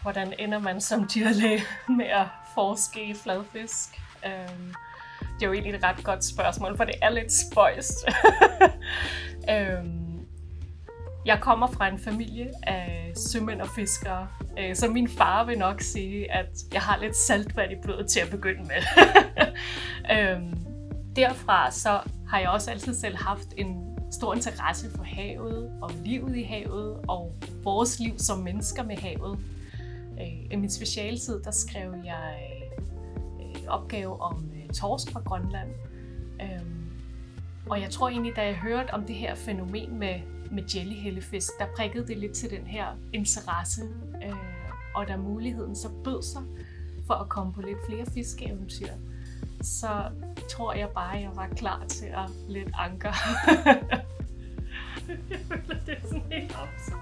hvordan ender man som dyrlæge med at forske i fladfisk? Det er jo egentlig et ret godt spørgsmål, for det er lidt spøjst. Jeg kommer fra en familie af sømænd og fiskere, så min far vil nok sige, at jeg har lidt saltvand i blodet til at begynde med. Derfra så har jeg også altid selv haft en stor interesse for havet og livet i havet og vores liv som mennesker med havet. I min specialtid der skrev jeg opgave om torsk fra Grønland. Og jeg tror egentlig, da jeg hørte om det her fænomen med jellyhellefisk, der prikkede det lidt til den her interesse. Og da muligheden så bød sig for at komme på lidt flere fiskeeventyr, så tror jeg bare, at jeg var klar til at lidt anker. Det er sådan helt absurd.